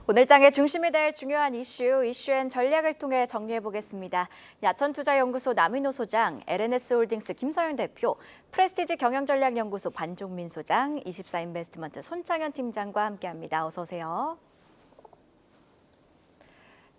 오늘 장의 중심이 될 중요한 이슈앤 전략을 통해 정리해보겠습니다. 야천투자연구소 남인호 소장, LNS홀딩스 김서윤 대표, 프레스티지 경영전략연구소 반종민 소장, 24인베스트먼트 손창현 팀장과 함께합니다. 어서 오세요.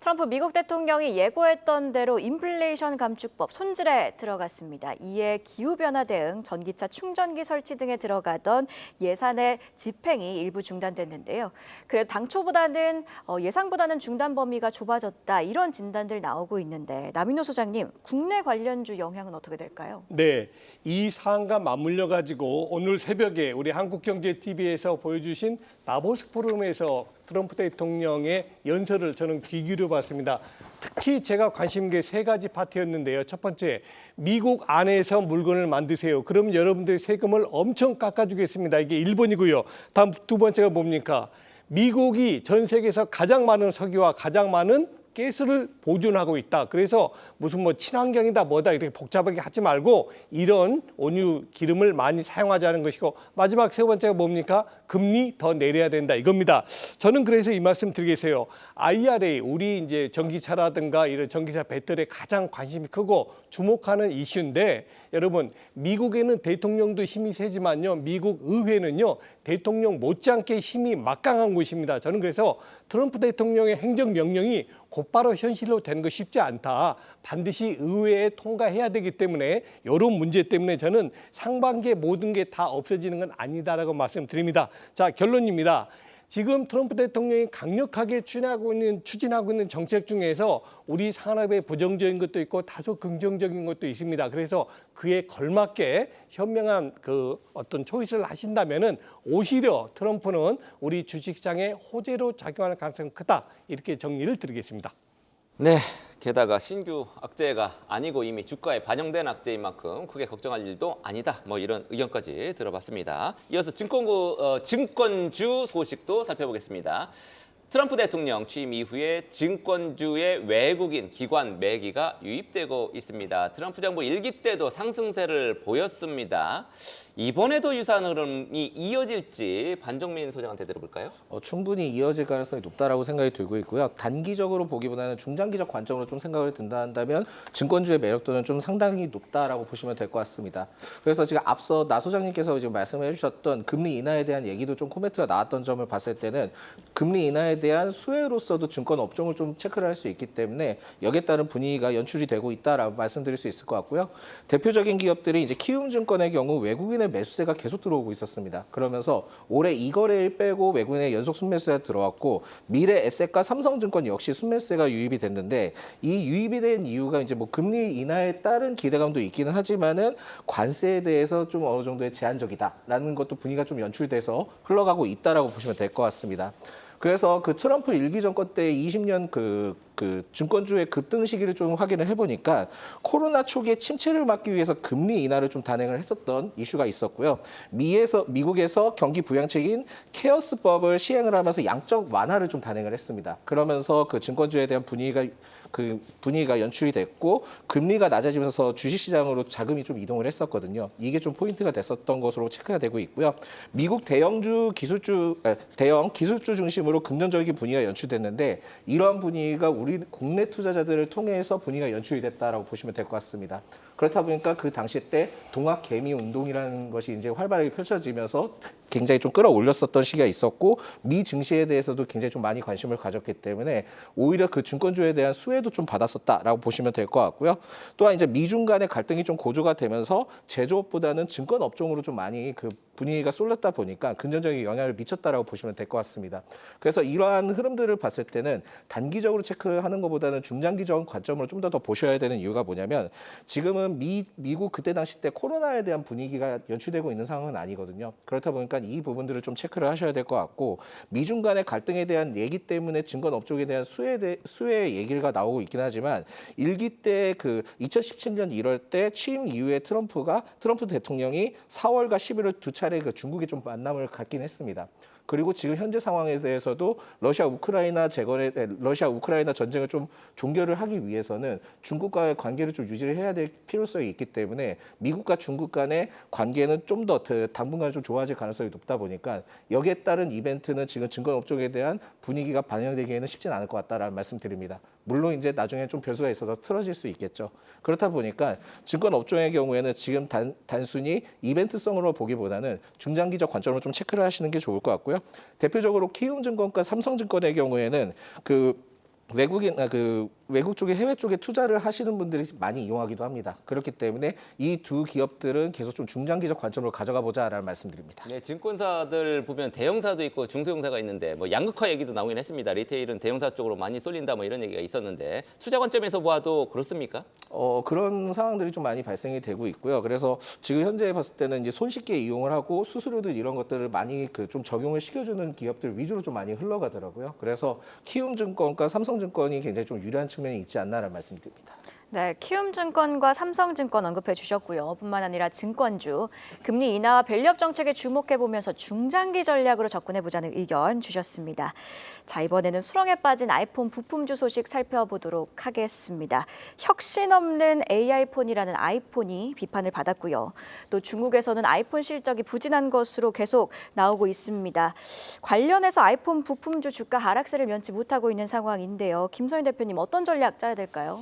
트럼프 미국 대통령이 예고했던 대로 인플레이션 감축법 손질에 들어갔습니다. 이에 기후변화 대응, 전기차 충전기 설치 등에 들어가던 예산의 집행이 일부 중단됐는데요. 그래도 당초보다는 예상보다는 중단 범위가 좁아졌다, 이런 진단들 나오고 있는데 남인호 소장님, 국내 관련주 영향은 어떻게 될까요? 네, 이 사안과 맞물려 가지고 오늘 새벽에 우리 한국경제TV에서 보여주신 다보스 포럼에서 트럼프 대통령의 연설을 저는 귀 기울여봤습니다. 특히 제가 관심 있는 게 세 가지 파트였는데요. 첫 번째, 미국 안에서 물건을 만드세요. 그럼 여러분들의 세금을 엄청 깎아주겠습니다. 이게 1번이고요. 다음 두 번째가 뭡니까? 미국이 전 세계에서 가장 많은 석유와 가장 많은 가스를 보존하고 있다. 그래서 무슨 뭐 친환경이다 뭐다 이렇게 복잡하게 하지 말고 이런 온유 기름을 많이 사용하자는 것이고, 마지막 세 번째가 뭡니까? 금리 더 내려야 된다 이겁니다. 저는 그래서 이 말씀 드리겠어요. IRA, 우리 이제 전기차라든가 이런 전기차 배터리에 가장 관심이 크고 주목하는 이슈인데, 여러분 미국에는 대통령도 힘이 세지만요, 미국 의회는요 대통령 못지않게 힘이 막강한 곳입니다. 저는 그래서 트럼프 대통령의 행정명령이 곧바로 현실로 되는 거 쉽지 않다. 반드시 의회에 통과해야 되기 때문에 이런 문제 때문에 저는 상반기에 모든 게 다 없어지는 건 아니다라고 말씀드립니다. 자, 결론입니다. 지금 트럼프 대통령이 강력하게 추진하고 있는 정책 중에서 우리 산업에 부정적인 것도 있고 다소 긍정적인 것도 있습니다. 그래서 그에 걸맞게 현명한 어떤 초이스를 하신다면은 오히려 트럼프는 우리 주식시장에 호재로 작용할 가능성이 크다, 이렇게 정리를 드리겠습니다. 네, 게다가 신규 악재가 아니고 이미 주가에 반영된 악재인 만큼 크게 걱정할 일도 아니다, 뭐 이런 의견까지 들어봤습니다. 이어서 증권주 소식도 살펴보겠습니다. 트럼프 대통령 취임 이후에 증권주의 외국인 기관 매기가 유입되고 있습니다. 트럼프 정부 1기 때도 상승세를 보였습니다. 이번에도 유사한 흐름이 이어질지 반종민 소장한테 들어볼까요? 충분히 이어질 가능성이 높다라고 생각이 들고 있고요. 단기적으로 보기보다는 중장기적 관점으로 좀 생각을 든다 한다면 증권주의 매력도는 좀 상당히 높다라고 보시면 될 것 같습니다. 그래서 지금 앞서 나 소장님께서 지금 말씀을 해주셨던 금리 인하에 대한 얘기도 좀 코멘트가 나왔던 점을 봤을 때는 금리 인하에 대한 수혜로서도 증권 업종을 좀 체크를 할 수 있기 때문에 여기에 따른 분위기가 연출이 되고 있다라고 말씀드릴 수 있을 것 같고요. 대표적인 기업들이 이제 키움증권의 경우 외국인의 매수세가 계속 들어오고 있었습니다. 그러면서 올해 이거래일 빼고 외국인의 연속 순매수세가 들어왔고, 미래에셋과 삼성증권 역시 순매수세가 유입이 됐는데, 이 유입이 된 이유가 이제 뭐 금리 인하에 따른 기대감도 있기는 하지만은 관세에 대해서 좀 어느 정도의 제한적이다라는 것도 분위기가 좀 연출돼서 흘러가고 있다라고 보시면 될 것 같습니다. 그래서 그 트럼프 1기 정권 때 20년 그 증권주의 급등 시기를 좀 확인을 해보니까 코로나 초기에 침체를 막기 위해서 금리 인하를 좀 단행을 했었던 이슈가 있었고요. 미국에서 경기 부양책인 케어스법을 시행을 하면서 양적 완화를 좀 단행을 했습니다. 그러면서 그 증권주에 대한 분위기가 연출이 됐고, 금리가 낮아지면서 주식시장으로 자금이 좀 이동을 했었거든요. 이게 좀 포인트가 됐었던 것으로 체크가 되고 있고요. 미국 대형 기술주 중심으로 긍정적인 분위기가 연출됐는데, 이러한 분위기가 우리 국내 투자자들을 통해서 분위기가 연출이 됐다라고 보시면 될 것 같습니다. 그렇다 보니까 그 당시 때 동학 개미 운동이라는 것이 이제 활발하게 펼쳐지면서 굉장히 좀 끌어올렸었던 시기가 있었고, 미 증시에 대해서도 굉장히 좀 많이 관심을 가졌기 때문에 오히려 그 증권주에 대한 수혜도 좀 받았었다라고 보시면 될 것 같고요. 또한 이제 미중 간의 갈등이 좀 고조가 되면서 제조업보다는 증권 업종으로 좀 많이 그 분위기가 쏠렸다 보니까 긍정적인 영향을 미쳤다라고 보시면 될 것 같습니다. 그래서 이러한 흐름들을 봤을 때는 단기적으로 체크하는 것보다는 중장기적 관점으로 좀 더 보셔야 되는 이유가 뭐냐면, 지금은 미국 그때 당시 때 코로나에 대한 분위기가 연출되고 있는 상황은 아니거든요. 그렇다 보니까 이 부분들을 좀 체크를 하셔야 될 것 같고, 미중 간의 갈등에 대한 얘기 때문에 증권 업종에 대한 수혜 얘기가 나오고 있긴 하지만, 1기 때 그 2017년 1월 때 취임 이후에 트럼프 대통령이 4월과 11월 두 차례 그 중국에 좀 만남을 갖긴 했습니다. 그리고 지금 현재 상황에 대해서도 러시아 우크라이나 전쟁을 좀 종결을 하기 위해서는 중국과의 관계를 좀 유지를 해야 될 필요성이 있기 때문에 미국과 중국 간의 관계는 좀 더 당분간 좀 좋아질 가능성이 높다 보니까 여기에 따른 이벤트는 지금 증권업종에 대한 분위기가 반영되기에는 쉽지는 않을 것 같다라는 말씀드립니다. 물론 이제 나중에 좀 변수가 있어서 틀어질 수 있겠죠. 그렇다 보니까 증권업종의 경우에는 지금 단순히 이벤트성으로 보기보다는 중장기적 관점으로 좀 체크를 하시는 게 좋을 것 같고요. 대표적으로 키움증권과 삼성증권의 경우에는 외국 쪽에 해외 쪽에 투자를 하시는 분들이 많이 이용하기도 합니다. 그렇기 때문에 이 두 기업들은 계속 좀 중장기적 관점으로 가져가 보자라는 말씀드립니다. 네, 증권사들 보면 대형사도 있고 중소형사가 있는데 뭐 양극화 얘기도 나오긴 했습니다. 리테일은 대형사 쪽으로 많이 쏠린다 뭐 이런 얘기가 있었는데 투자 관점에서 보아도 그렇습니까? 그런 상황들이 좀 많이 발생이 되고 있고요. 그래서 지금 현재 봤을 때는 이제 손쉽게 이용을 하고 수수료들 이런 것들을 많이 좀 적용을 시켜주는 기업들 위주로 좀 많이 흘러가더라고요. 그래서 키움증권과 삼성증권이 굉장히 좀 유리한 측면이 있지 않나라는 말씀드립니다. 네, 키움증권과 삼성증권 언급해 주셨고요. 뿐만 아니라 증권주, 금리 인하와 밸류업 정책에 주목해 보면서 중장기 전략으로 접근해 보자는 의견 주셨습니다. 자, 이번에는 수렁에 빠진 아이폰 부품주 소식 살펴보도록 하겠습니다. 혁신 없는 AI폰이라는 아이폰이 비판을 받았고요. 또 중국에서는 아이폰 실적이 부진한 것으로 계속 나오고 있습니다. 관련해서 아이폰 부품주 주가 하락세를 면치 못하고 있는 상황인데요. 김소연 대표님 어떤 전략 짜야 될까요?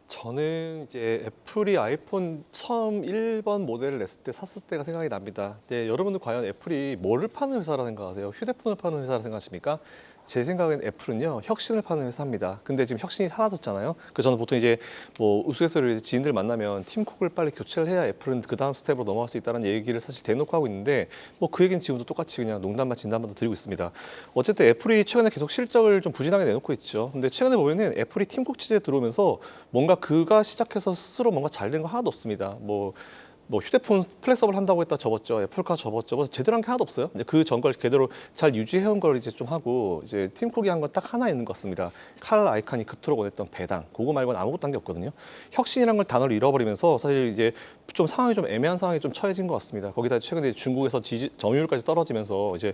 저는 이제 애플이 아이폰 처음 1번 모델을 냈을 때 샀을 때가 생각이 납니다. 근데 여러분들 과연 애플이 뭐를 파는 회사라 생각하세요? 휴대폰을 파는 회사라 생각하십니까? 제 생각엔 애플은요 혁신을 파는 회사입니다. 근데 지금 혁신이 사라졌잖아요. 그래서 저는 보통 이제 뭐 우스갯소리로 지인들 만나면 팀쿡을 빨리 교체를 해야 애플은 그 다음 스텝으로 넘어갈 수 있다는 얘기를 사실 대놓고 하고 있는데 뭐 그 얘기는 지금도 똑같이 그냥 농담만 진담만 드리고 있습니다. 어쨌든 애플이 최근에 계속 실적을 좀 부진하게 내놓고 있죠. 근데 최근에 보면은 애플이 팀쿡 취재에 들어오면서 뭔가 그가 시작해서 스스로 뭔가 잘 된 거 하나도 없습니다. 뭐 휴대폰 플렉서블 한다고 했다 접었죠. 애플카 접었죠. 뭐 제대로 한 게 하나도 없어요. 이제 그 전 걸 제대로 잘 유지해온 걸 이제 좀 하고 이제 팀쿡이 한 건 딱 하나 있는 것 같습니다. 칼 아이칸이 그토록 원했던 배당. 그거 말고는 아무것도 한 게 없거든요. 혁신이란 걸 단어를 잃어버리면서 사실 이제 좀 상황이 좀 애매한 상황이 좀 처해진 것 같습니다. 거기다 최근에 중국에서 점유율까지 떨어지면서 이제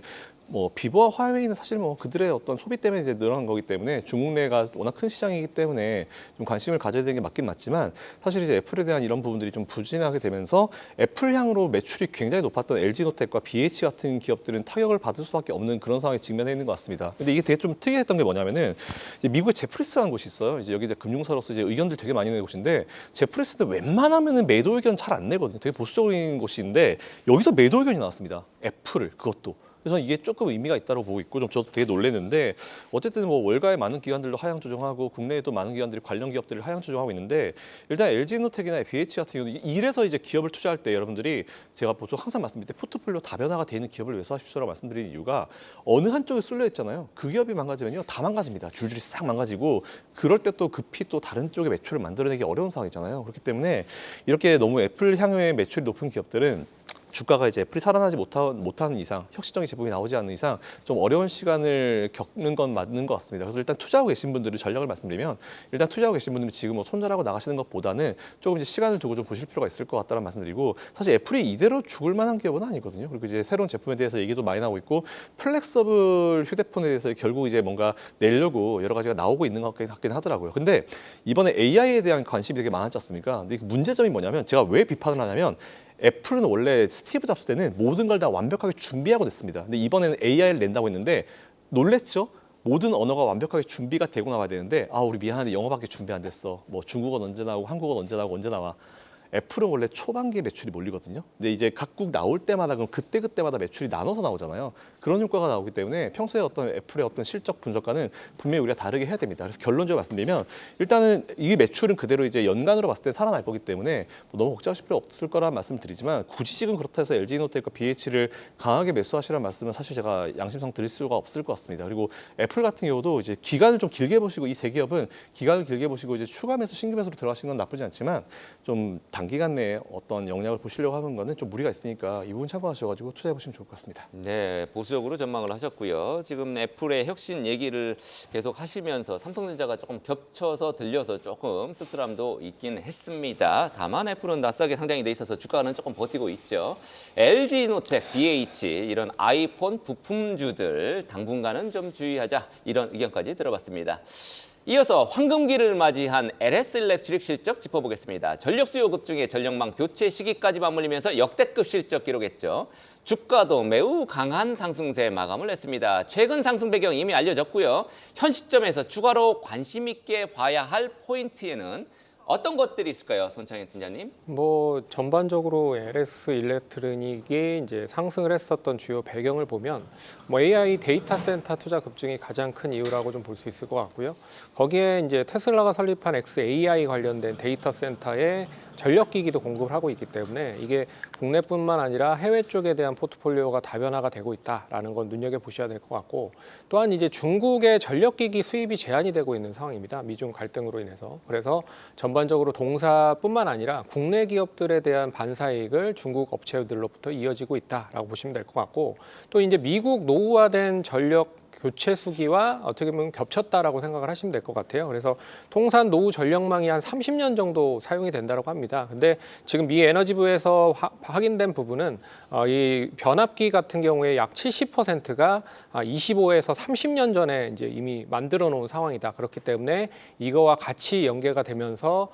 뭐 비보와 화웨이는 사실 뭐 그들의 어떤 소비 때문에 이제 늘어난 거기 때문에 중국 내가 워낙 큰 시장이기 때문에 좀 관심을 가져야 되는 게 맞긴 맞지만 사실 이제 애플에 대한 이런 부분들이 좀 부진하게 되면서 애플향으로 매출이 굉장히 높았던 LG노텍과 BH 같은 기업들은 타격을 받을 수밖에 없는 그런 상황에 직면해 있는 것 같습니다. 근데 이게 되게 좀 특이했던 게 뭐냐면은 이제 미국에 제프리스라는 곳이 있어요. 이제 여기 이제 금융사로서 이제 의견들 되게 많이 내는 곳인데 제프리스는 웬만하면은 매도 의견 잘 안 내거든요. 되게 보수적인 곳인데 여기서 매도 의견이 나왔습니다. 애플을 그것도. 그래서 이게 조금 의미가 있다고 보고 있고 좀 저도 되게 놀랐는데 어쨌든 뭐 월가의 많은 기관들도 하향 조정하고 국내에도 많은 기관들이 관련 기업들을 하향 조정하고 있는데 일단 LG노텍이나 BH 같은 경우는 이래서 이제 기업을 투자할 때 여러분들이 제가 보통 항상 말씀드릴 때 포트폴리오 다변화가 되는 기업을 매수하십시오라고 말씀드리는 이유가 어느 한쪽에 쏠려 있잖아요. 그 기업이 망가지면요 다 망가집니다. 줄줄이 싹 망가지고 그럴 때 또 급히 또 다른 쪽의 매출을 만들어내기 어려운 상황이잖아요. 그렇기 때문에 이렇게 너무 애플 향후의 매출이 높은 기업들은 주가가 이제 애플이 살아나지 못하는 이상, 혁신적인 제품이 나오지 않는 이상 좀 어려운 시간을 겪는 건 맞는 것 같습니다. 그래서 일단 투자하고 계신 분들의 전략을 말씀드리면 일단 투자하고 계신 분들은 지금 뭐 손절하고 나가시는 것보다는 조금 이제 시간을 두고 좀 보실 필요가 있을 것 같다는 말씀드리고 사실 애플이 이대로 죽을 만한 기업은 아니거든요. 그리고 이제 새로운 제품에 대해서 얘기도 많이 나오고 있고 플렉서블 휴대폰에 대해서 결국 이제 뭔가 내려고 여러 가지가 나오고 있는 것 같긴 하더라고요. 근데 이번에 AI에 대한 관심이 되게 많았지 않습니까? 근데 문제점이 뭐냐면 제가 왜 비판을 하냐면 애플은 원래 스티브 잡스 때는 모든 걸 다 완벽하게 준비하고 냈습니다. 근데 이번에는 AI를 낸다고 했는데 놀랬죠? 모든 언어가 완벽하게 준비가 되고 나와야 되는데 우리 미안한데 영어밖에 준비 안 됐어. 뭐 중국어는 언제 나오고 한국어는 언제 나오고 언제 나와. 애플은 원래 초반기에 매출이 몰리거든요. 근데 이제 각국 나올 때마다 그럼 그때마다 매출이 나눠서 나오잖아요. 그런 효과가 나오기 때문에 평소에 어떤 애플의 어떤 실적 분석과는 분명히 우리가 다르게 해야 됩니다. 그래서 결론적으로 말씀드리면 일단은 이 매출은 그대로 이제 연간으로 봤을 때 살아날 거기 때문에 뭐 너무 걱정하실 필요 없을 거란 말씀드리지만 굳이 지금 그렇다 해서 LG노텍과 BH를 강하게 매수하시라는 말씀은 사실 제가 양심상 드릴 수가 없을 것 같습니다. 그리고 애플 같은 경우도 이제 기간을 좀 길게 보시고 이 세 기업은 기간을 길게 보시고 이제 추가 매수 신규 매수로 들어가시는 건 나쁘지 않지만 좀 단기간 내에 어떤 영향을 보시려고 하는 거는 좀 무리가 있으니까 이 부분 참고하셔가지고 투자해 보시면 좋을 것 같습니다. 네, 보수적으로 전망을 하셨고요. 지금 애플의 혁신 얘기를 계속 하시면서 삼성전자가 조금 겹쳐서 들려서 조금 씁쓸함도 있긴 했습니다. 다만 애플은 나스닥에 상장이 돼 있어서 주가는 조금 버티고 있죠. LG노텍, BH 이런 아이폰 부품주들 당분간은 좀 주의하자 이런 의견까지 들어봤습니다. 이어서 황금기를 맞이한 LS일렉트릭 실적 짚어보겠습니다. 전력 수요 급증에 전력망 교체 시기까지 맞물리면서 역대급 실적 기록했죠. 주가도 매우 강한 상승세 마감을 냈습니다. 최근 상승 배경 이미 알려졌고요. 현 시점에서 추가로 관심 있게 봐야 할 포인트에는 어떤 것들이 있을까요, 손창현 팀장님? 뭐 전반적으로 LS 일렉트로닉이 이제 상승을 했었던 주요 배경을 보면 뭐 AI 데이터 센터 투자 급증이 가장 큰 이유라고 좀 볼 수 있을 것 같고요. 거기에 이제 테슬라가 설립한 XAI 관련된 데이터 센터에 전력기기도 공급을 하고 있기 때문에 이게 국내뿐만 아니라 해외 쪽에 대한 포트폴리오가 다변화가 되고 있다라는 건 눈여겨보셔야 될 것 같고, 또한 이제 중국의 전력기기 수입이 제한이 되고 있는 상황입니다. 미중 갈등으로 인해서. 그래서 전반적으로 동사뿐만 아니라 국내 기업들에 대한 반사이익을 중국 업체들로부터 이어지고 있다라고 보시면 될 것 같고, 또 이제 미국 노후화된 전력 교체 수기와 어떻게 보면 겹쳤다라고 생각을 하시면 될 것 같아요. 그래서 통산 노후 전력망이 한 30년 정도 사용이 된다고 합니다. 근데 지금 미 에너지부에서 확인된 부분은 이 변압기 같은 경우에 약 70%가 25에서 30년 전에 이제 이미 만들어 놓은 상황이다. 그렇기 때문에 이거와 같이 연계가 되면서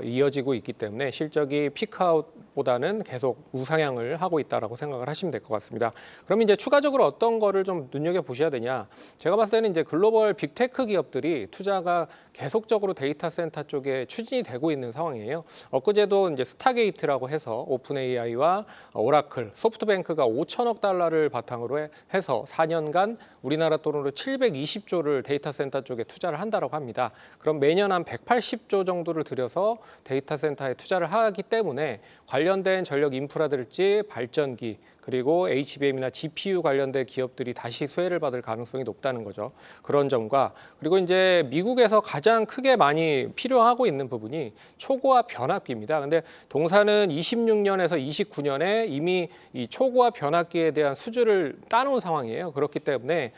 이어지고 있기 때문에 실적이 피크아웃보다는 계속 우상향을 하고 있다라고 생각을 하시면 될 것 같습니다. 그럼 이제 추가적으로 어떤 거를 좀 눈여겨 보셔야 되냐? 제가 봤을 때는 이제 글로벌 빅테크 기업들이 투자가 계속적으로 데이터 센터 쪽에 추진이 되고 있는 상황이에요. 엊그제도 이제 스타게이트라고 해서 오픈 AI와 오라클, 소프트뱅크가 5천억 달러를 바탕으로 해서 4년간 우리나라 돈으로 720조를 데이터 센터 쪽에 투자를 한다고 합니다. 그럼 매년 한 180조 정도를 들여서 데이터 센터에 투자를 하기 때문에 관련된 전력 인프라들지 발전기 그리고 HBM이나 GPU 관련된 기업들이 다시 수혜를 받을 가능성이 높다는 거죠. 그런 점과 그리고 이제 미국에서 가장 크게 많이 필요하고 있는 부분이 초고압 변압기입니다. 근데 동사는 26년에서 29년에 이미 이 초고압 변압기에 대한 수주를 따놓은 상황이에요. 그렇기 때문에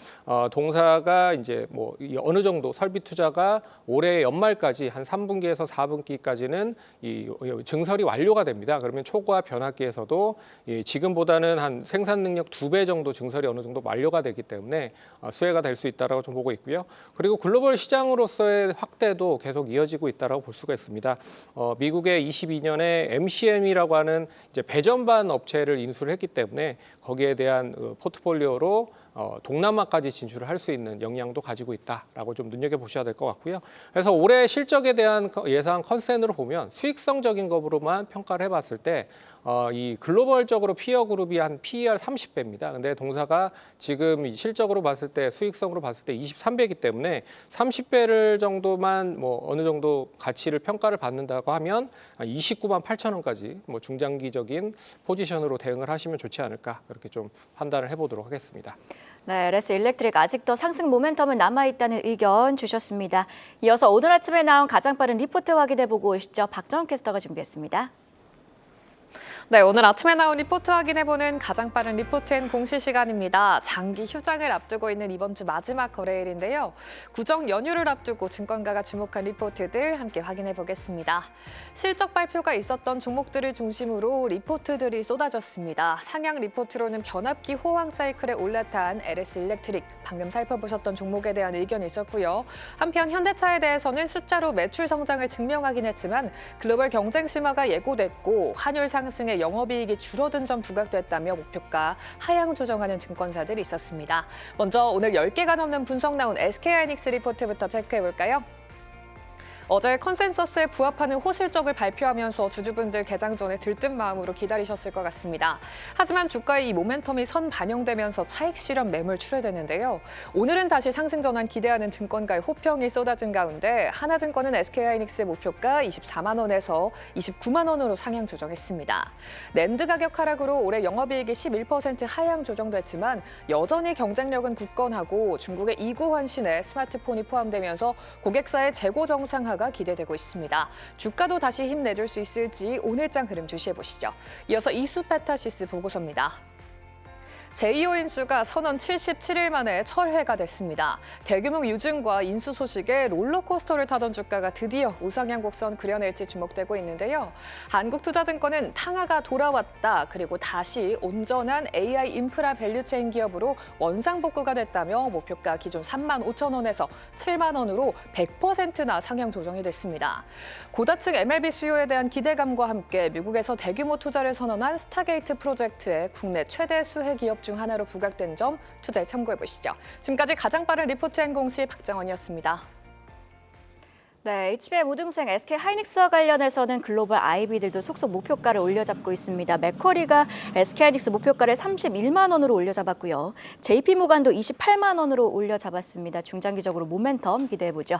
동사가 이제 뭐 어느 정도 설비 투자가 올해 연말까지 한 3분기에서 4분기까지는 이 증설이 완료가 됩니다. 그러면 초고압 변압기에서도 지금보다는 한 생산 능력 2배 정도 증설이 어느 정도 완료가 되기 때문에 수혜가 될 수 있다라고 좀 보고 있고요. 그리고 글로벌 시장으로서의 확대도 계속 이어지고 있다라고 볼 수가 있습니다. 미국의 22년에 MCM이라고 하는 이제 배전반 업체를 인수를 했기 때문에 거기에 대한 포트폴리오로 동남아까지 진출을 할 수 있는 역량도 가지고 있다라고 좀 눈여겨보셔야 될 것 같고요. 그래서 올해 실적에 대한 예상 컨센으로 보면 수익성적인 것으로만 평가를 해봤을 때 이 글로벌적으로 피어 그룹이 한 PER 30배입니다. 근데 동사가 지금 실적으로 봤을 때 수익성으로 봤을 때 23배이기 때문에 30배를 정도만 뭐 어느 정도 가치를 평가를 받는다고 하면 29만 8천 원까지 뭐 중장기적인 포지션으로 대응을 하시면 좋지 않을까 그렇게 좀 판단을 해보도록 하겠습니다. 네, LS 일렉트릭 아직도 상승 모멘텀은 남아있다는 의견 주셨습니다. 이어서 오늘 아침에 나온 가장 빠른 리포트 확인해보고 오시죠. 박정훈 캐스터가 준비했습니다. 네, 오늘 아침에 나온 리포트 확인해보는 가장 빠른 리포트앤 공시 시간입니다. 장기 휴장을 앞두고 있는 이번 주 마지막 거래일인데요. 구정 연휴를 앞두고 증권가가 주목한 리포트들 함께 확인해보겠습니다. 실적 발표가 있었던 종목들을 중심으로 리포트들이 쏟아졌습니다. 상향 리포트로는 변압기 호황 사이클에 올라탄 LS 일렉트릭, 방금 살펴보셨던 종목에 대한 의견이 있었고요. 한편 현대차에 대해서는 숫자로 매출 성장을 증명하긴 했지만 글로벌 경쟁 심화가 예고됐고 환율 상승에 영업이익이 줄어든 점 부각됐다며 목표가 하향 조정하는 증권사들이 있었습니다. 먼저 오늘 10개가 넘는 분석 나온 SK하이닉스 리포트부터 체크해볼까요? 어제 컨센서스에 부합하는 호실적을 발표하면서 주주분들 개장 전에 들뜬 마음으로 기다리셨을 것 같습니다. 하지만 주가의 이 모멘텀이 선 반영되면서 차익 실현 매물 출회되는데요. 오늘은 다시 상승 전환 기대하는 증권가의 호평이 쏟아진 가운데 하나증권은 SK하이닉스의 목표가 24만 원에서 29만 원으로 상향 조정했습니다. 낸드 가격 하락으로 올해 영업이익이 11% 하향 조정됐지만 여전히 경쟁력은 굳건하고 중국의 2구 환신에 스마트폰이 포함되면서 고객사의 재고 정상화가 성과가 기대되고 있습니다. 주가도 다시 힘내줄 수 있을지 오늘장 흐름 주시해보시죠. 이어서 이수페타시스 보고서입니다. 제2호 인수가 선언 77일 만에 철회가 됐습니다. 대규모 유증과 인수 소식에 롤러코스터를 타던 주가가 드디어 우상향 곡선 그려낼지 주목되고 있는데요. 한국투자증권은 탕하가 돌아왔다, 그리고 다시 온전한 AI 인프라 밸류체인 기업으로 원상복구가 됐다며 목표가 기존 35,000원에서 7만 원으로 100%나 상향 조정이 됐습니다. 고다층 MLB 수요에 대한 기대감과 함께 미국에서 대규모 투자를 선언한 스타게이트 프로젝트의 국내 최대 수혜 기업 중 하나로 부각된 점 투자에 참고해 보시죠. 지금까지 가장 빠른 리포트 공시 박정원이었습니다. 네, HBM 우등생 SK 하이닉스와 관련해서는 글로벌 IB들도 속속 목표가를 올려잡고 있습니다. 맥쿼리가 SK 하이닉스 목표가를 31만 원으로 올려잡았고요. JP모간도 28만 원으로 올려잡았습니다. 중장기적으로 모멘텀 기대해보죠.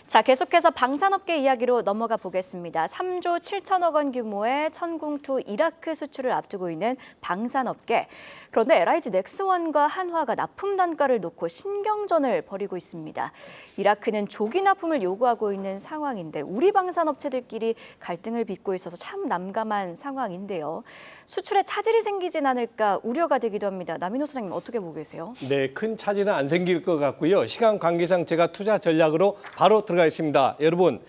자, 계속해서 방산업계 이야기로 넘어가 보겠습니다. 3조 7천억 원 규모의 천궁2 이라크 수출을 앞두고 있는 방산업계. 그런데 LIG 넥스원과 한화가 납품 단가를 놓고 신경전을 벌이고 있습니다. 이라크는 조기 납품을 요구하고 있는 상황인데 우리 방산업체들끼리 갈등을 빚고 있어서 참 난감한 상황인데요. 수출에 차질이 생기진 않을까 우려가 되기도 합니다. 남인호 소장님 어떻게 보고 계세요? 네, 큰 차질은 안 생길 것 같고요. 시간 관계상 제가 투자 전략으로 바로 들어가겠습니다. 여러분,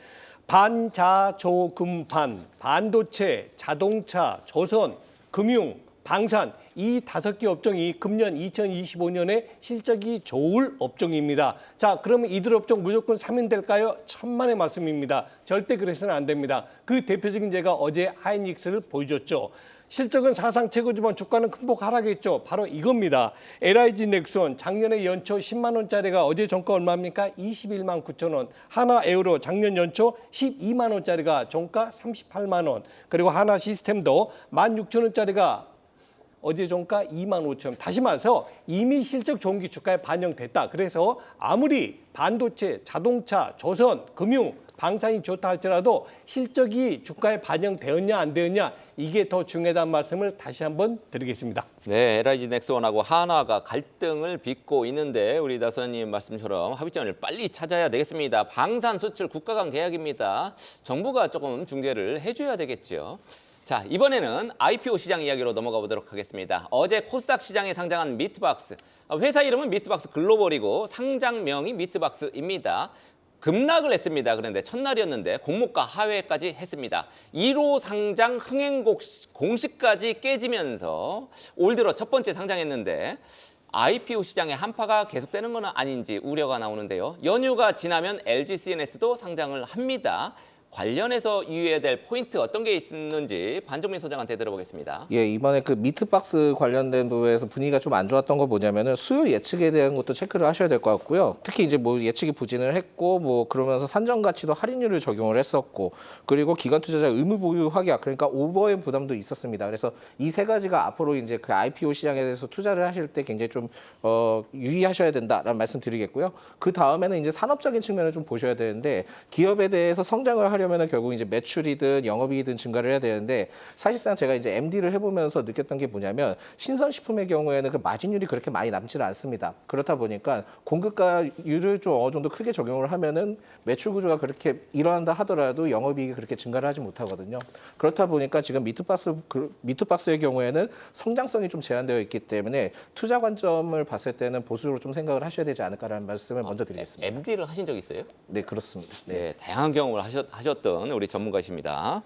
반자조금반, 반도체, 자동차, 조선, 금융, 방산 이 5개 업종이 금년 2025년에 실적이 좋을 업종입니다. 자, 그러면 이들 업종 무조건 사면 될까요? 천만의 말씀입니다. 절대 그래서는 안 됩니다. 그 대표적인 제가 어제 하이닉스를 보여줬죠. 실적은 사상 최고지만 주가는 큰 폭 하락했죠. 바로 이겁니다. LIG 넥스원 작년에 연초 10만 원짜리가 어제 종가 얼마입니까? 21만 9천 원. 하나 에어로 작년 연초 12만 원짜리가 종가 38만 원. 그리고 하나 시스템도 16,000원짜리가 어제 종가 2만 5천 원. 다시 말해서 이미 실적 좋은 게 주가에 반영됐다. 그래서 아무리 반도체, 자동차, 조선, 금융, 방산이 좋다 할지라도 실적이 주가에 반영되었냐 안 되었냐 이게 더 중요하다는 말씀을 다시 한번 드리겠습니다. 네, LIG 넥스원하고 한화가 갈등을 빚고 있는데 우리 나선님 말씀처럼 합의점을 빨리 찾아야 되겠습니다. 방산 수출 국가 간 계약입니다. 정부가 조금 중재를 해줘야 되겠죠. 자, 이번에는 IPO 시장 이야기로 넘어가 보도록 하겠습니다. 어제 코스닥 시장에 상장한 미트박스. 회사 이름은 미트박스 글로벌이고 상장명이 미트박스입니다. 급락을 했습니다. 그런데 첫날이었는데 공모가 하회까지 했습니다. 1호 상장 흥행 공식까지 깨지면서 올 들어 첫 번째 상장했는데 IPO 시장의 한파가 계속되는 건 아닌지 우려가 나오는데요. 연휴가 지나면 LG CNS도 상장을 합니다. 관련해서 유의해야 될 포인트 어떤 게 있는지 반종민 소장한테 들어보겠습니다. 예, 이번에 그 미트박스 관련된 도에서 분위기가 좀 안 좋았던 거 뭐냐면은 수요 예측에 대한 것도 체크를 하셔야 될 것 같고요. 특히 이제 뭐 예측이 부진을 했고 뭐 그러면서 산정 가치도 할인율을 적용을 했었고 그리고 기관 투자자 의무 보유 확약 그러니까 오버행 부담도 있었습니다. 그래서 이 세 가지가 앞으로 이제 그 IPO 시장에 대해서 투자를 하실 때 굉장히 좀 유의하셔야 된다라는 말씀드리겠고요. 그 다음에는 이제 산업적인 측면을 좀 보셔야 되는데 기업에 대해서 성장을 하려면은 결국 이제 매출이든 영업이익이든 증가를 해야 되는데 사실상 제가 이제 MD를 해보면서 느꼈던 게 뭐냐면 신선식품의 경우에는 그 마진율이 그렇게 많이 남지는 않습니다. 그렇다 보니까 공급가율을 좀 어느 정도 크게 적용을 하면은 매출 구조가 그렇게 일어난다 하더라도 영업이익이 그렇게 증가를 하지 못하거든요. 그렇다 보니까 지금 미트박스의 경우에는 성장성이 좀 제한되어 있기 때문에 투자 관점을 봤을 때는 보수적으로 좀 생각을 하셔야 되지 않을까라는 말씀을 먼저 드리겠습니다. MD를 하신 적 있어요? 네, 그렇습니다. 네, 다양한 경험을 하셨던 우리 전문가이십니다.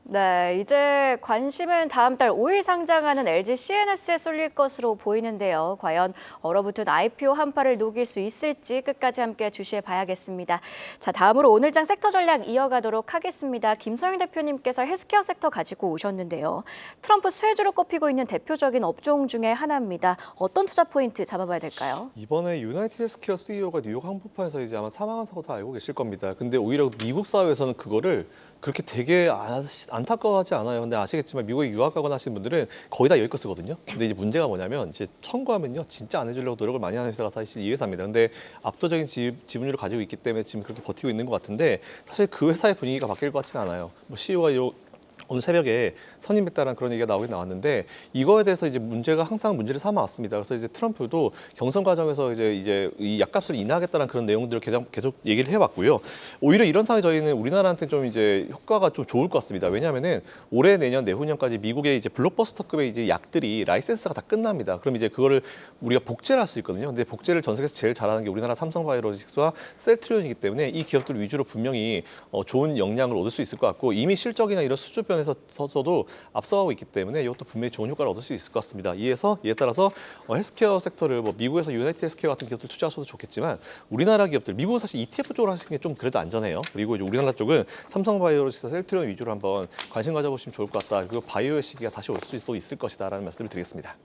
네, 이제 관심은 다음 달 5일 상장하는 LG CNS에 쏠릴 것으로 보이는데요. 과연 얼어붙은 IPO 한파를 녹일 수 있을지 끝까지 함께 주시해 봐야겠습니다. 자, 다음으로 오늘장 섹터 전략 이어가도록 하겠습니다. 김성윤 대표님께서 헬스케어 섹터 가지고 오셨는데요. 트럼프 수혜주로 꼽히고 있는 대표적인 업종 중에 하나입니다. 어떤 투자 포인트 잡아봐야 될까요? 이번에 유나이티드 헬스케어 CEO가 뉴욕 항공파에서 이제 아마 사망한 사고 다 알고 계실 겁니다. 근데 오히려 미국 사회에서는 그거를 그렇게 되게 안타까워하지 않아요. 근데 아시겠지만 미국에 유학 가거나 하시는 분들은 거의 다 여기 거 쓰거든요. 근데 이제 문제가 뭐냐면 이제 청구하면요 진짜 안 해주려고 노력을 많이 하는 회사가 사실 이 회사입니다. 근데 압도적인 지분율을 가지고 있기 때문에 지금 그렇게 버티고 있는 것 같은데 사실 그 회사의 분위기가 바뀔 것 같지는 않아요. 뭐 CEO가 오늘 새벽에 선임했다는 그런 얘기가 나오긴 나왔는데 이거에 대해서 이제 문제가 항상 문제를 삼아왔습니다. 그래서 이제 트럼프도 경선 과정에서 이제 이 약값을 인하하겠다는 그런 내용들을 계속 얘기를 해왔고요. 오히려 이런 상황에 저희는 우리나라한테 좀 이제 효과가 좀 좋을 것 같습니다. 왜냐하면은 올해 내년 내후년까지 미국의 이제 블록버스터급의 이제 약들이 라이센스가 다 끝납니다. 그럼 이제 그거를 우리가 복제를 할 수 있거든요. 근데 복제를 전 세계에서 제일 잘하는 게 우리나라 삼성바이오로직스와 셀트리온이기 때문에 이 기업들 위주로 분명히 좋은 역량을 얻을 수 있을 것 같고 이미 실적이나 이런 수주변에서도 앞서가고 있기 때문에 이것도 분명히 좋은 효과를 얻을 수 있을 것 같습니다. 이에 따라서 헬스케어 섹터를 뭐 미국에서 유나이티드 헬스케어 같은 기업들 투자하셔도 좋겠지만 우리나라 기업들 미국은 사실 ETF 쪽으로 하시는 게 좀 그래도 안전해요. 그리고 이제 우리나라 쪽은 삼성바이오로직스, 셀트리온 위주로 한번 관심 가져보시면 좋을 것 같다. 그리고 바이오의 시기가 다시 올 수도 있을 것이다라는 말씀을 드리겠습니다.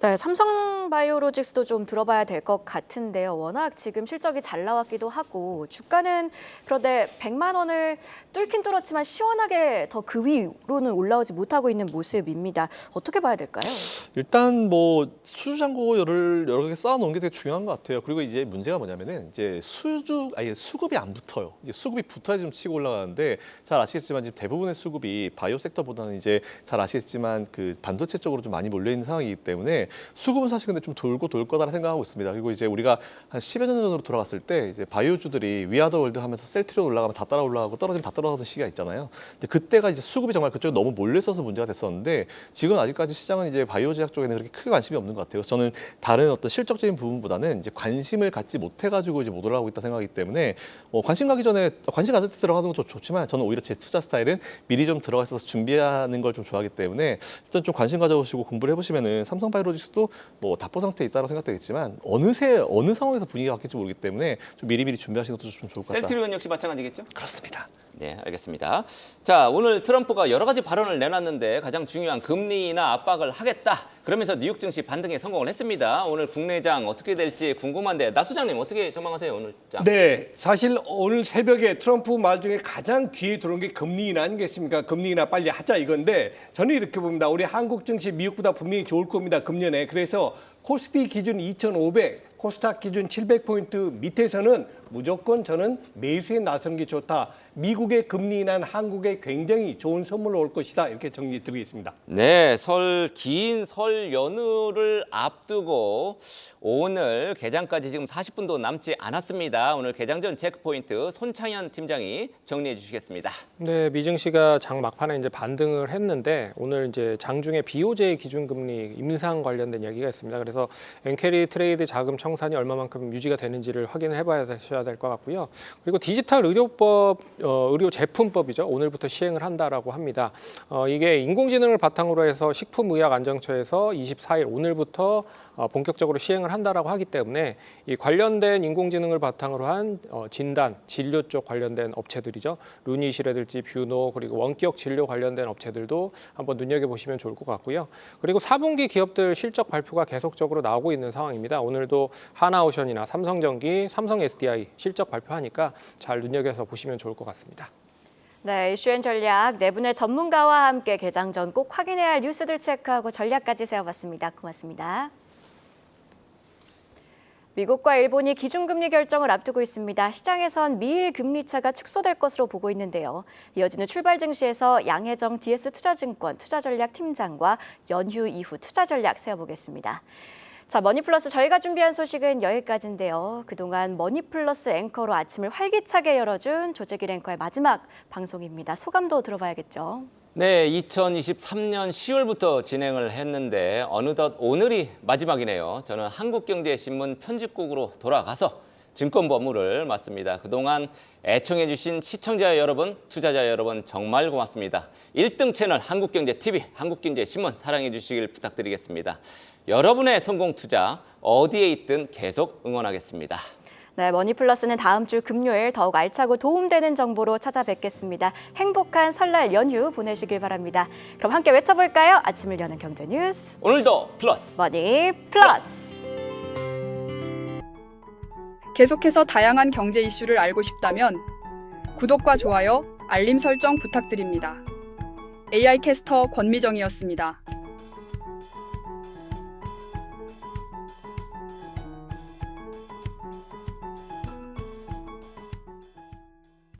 네, 삼성바이오로직스도 좀 들어봐야 될 것 같은데요. 워낙 지금 실적이 잘 나왔기도 하고 주가는 그런데 100만 원을 뚫긴 뚫었지만 시원하게 더 그 위로는 올라오지 못하고 있는 모습입니다. 어떻게 봐야 될까요? 일단 뭐 수주 잔고를 여러 개 쌓아놓은 게 되게 중요한 것 같아요. 그리고 이제 문제가 뭐냐면은 이제 수급이 안 붙어요. 이제 수급이 붙어야 좀 치고 올라가는데 잘 아시겠지만 지금 대부분의 수급이 바이오 섹터보다는 이제 잘 아시겠지만 그 반도체 쪽으로 좀 많이 몰려 있는 상황이기 때문에 수급은 사실 근데 좀 돌 거다라 생각하고 있습니다. 그리고 이제 우리가 한 10여 년 전으로 돌아갔을 때 이제 바이오주들이 위아더 월드 하면서 셀트리온 올라가면 다 따라 올라가고 떨어지면 다 떨어지는 시기가 있잖아요. 근데 그때가 이제 수급이 정말 그쪽에 너무 몰려 있어서 문제가 됐었는데 지금 아직까지 시장은 이제 바이오 제약 쪽에는 그렇게 크게 관심이 없는 것 같아요. 그래서 저는 다른 어떤 실적적인 부분보다는 이제 관심을 갖지 못해가지고 이제 못 올라가고 있다 생각하기 때문에 관심 가기 전에 관심 가질 때 들어가는 것도 좋지만 저는 오히려 제 투자 스타일은 미리 좀 들어가 있어서 준비하는 걸 좀 좋아하기 때문에 일단 좀 관심 가져보시고 공부를 해보시면은 삼성바이오로직스도 뭐 답보 상태에 있다고 생각되겠지만 어느 상황에서 분위기가 바뀔지 모르기 때문에 좀 미리미리 준비하시는 것도 좀 좋을 것 같다. 셀트리온 역시 마찬가지겠죠? 그렇습니다. 네, 알겠습니다. 자, 오늘 트럼프가 여러 가지 발언을 내놨는데 가장 중요한 금리 인하 압박을 하겠다. 그러면서 뉴욕 증시 반등에 성공을 했습니다. 오늘 국내장 어떻게 될지 궁금한데 나 소장님 어떻게 전망하세요, 오늘 장? 네, 사실 오늘 새벽에 트럼프 말 중에 가장 귀에 들어온 게 금리 인하 아니겠습니까? 금리 인하 빨리 하자 이건데 저는 이렇게 봅니다. 우리 한국 증시 미국보다 분명히 좋을 겁니다, 금년에. 그래서 코스피 기준 2,500, 코스닥 기준 700포인트 밑에서는 무조건 저는 매수에 나서는 게 좋다. 미국의 금리 인하는 한국에 굉장히 좋은 선물로 올 것이다. 이렇게 정리 드리겠습니다. 네, 긴 설 연휴를 앞두고 오늘 개장까지 지금 40분도 남지 않았습니다. 오늘 개장 전 체크포인트 손창현 팀장이 정리해 주시겠습니다. 네, 미증시가 장 막판에 이제 반등을 했는데 오늘 이제 장중에 BOJ 기준금리 인상 관련된 얘기가 있습니다. 그래서 엔캐리 트레이드 자금 청산이 얼마만큼 유지가 되는지를 확인을 해봐야 될 것 같고요. 그리고 디지털 의료법, 의료 제품법이죠. 오늘부터 시행을 한다라고 합니다. 이게 인공지능을 바탕으로 해서 식품의약안전처에서 24일 오늘부터 본격적으로 시행을 한다라고 하기 때문에 이 관련된 인공지능을 바탕으로 한 진단, 진료 쪽 관련된 업체들이죠. 루니시라든지 뷰노 그리고 원격 진료 관련된 업체들도 한번 눈여겨보시면 좋을 것 같고요. 그리고 4분기 기업들 실적 발표가 계속적으로 나오고 있는 상황입니다. 오늘도 하나오션이나 삼성전기, 삼성 SDI 실적 발표하니까 잘 눈여겨서 보시면 좋을 것 같습니다. 네, 이슈앤 전략 네 분의 전문가와 함께 개장 전 꼭 확인해야 할 뉴스들 체크하고 전략까지 세워봤습니다. 고맙습니다. 미국과 일본이 기준금리 결정을 앞두고 있습니다. 시장에선 미일 금리차가 축소될 것으로 보고 있는데요. 이어지는 출발 증시에서 양혜정 DS투자증권 투자전략팀장과 연휴 이후 투자전략 세워보겠습니다. 자, 머니플러스 저희가 준비한 소식은 여기까지인데요. 그동안 머니플러스 앵커로 아침을 활기차게 열어준 조재길 앵커의 마지막 방송입니다. 소감도 들어봐야겠죠. 네, 2023년 10월부터 진행을 했는데 어느덧 오늘이 마지막이네요. 저는 한국경제신문 편집국으로 돌아가서 증권부 업무를 맡습니다. 그동안 애청해 주신 시청자 여러분, 투자자 여러분 정말 고맙습니다. 1등 채널 한국경제TV, 한국경제신문 사랑해 주시길 부탁드리겠습니다. 여러분의 성공 투자 어디에 있든 계속 응원하겠습니다. 네, 머니플러스는 다음 주 금요일 더욱 알차고 도움되는 정보로 찾아뵙겠습니다. 행복한 설날 연휴 보내시길 바랍니다. 그럼 함께 외쳐볼까요? 아침을 여는 경제 뉴스. 오늘도 플러스! 머니플러스! 계속해서 다양한 경제 이슈를 알고 싶다면 구독과 좋아요, 알림 설정 부탁드립니다. AI 캐스터 권미정이었습니다.